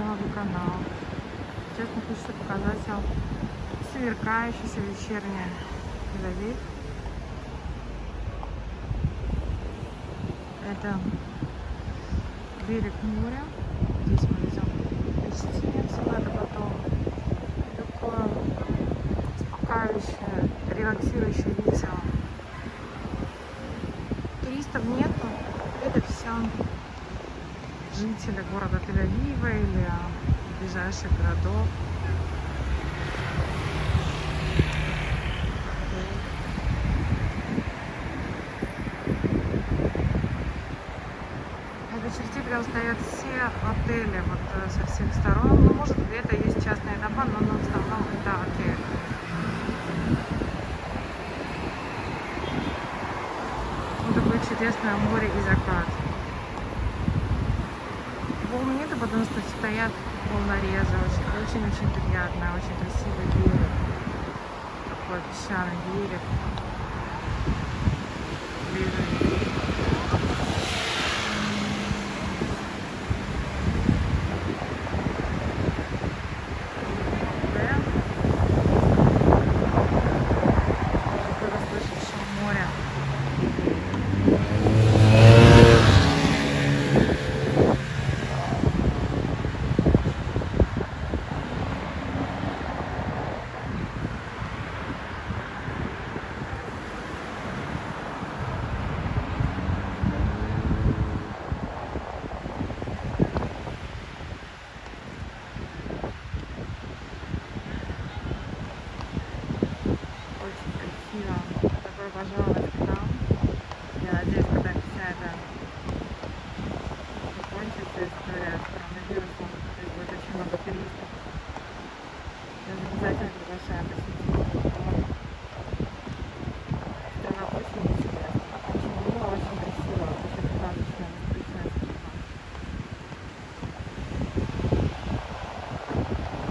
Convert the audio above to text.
новый канал. Сейчас мне хочется показать вам сверкающийся вечерний Тель-Авив. Это берег моря. Здесь мы везем гостиницу, это потом такое успокаивающее, релаксирующее видео. Туристов нету, это все жители города Тель-Авива или ближайших городов. Это черте прям стоят все отели вот со всех сторон. Ну, может, где-то есть частные дома, но в основном это отели. Вот такое чудесное море и закат. Волн нету, потому что стоят волнорезы. Очень-очень приятно, очень красивый берег. Такой песчаный берег. Добро пожаловать к нам. Я надеюсь, когда вся эта закончится история с коронавирусом, здесь будет очень много туристов. Я обязательно приглашаю посетить.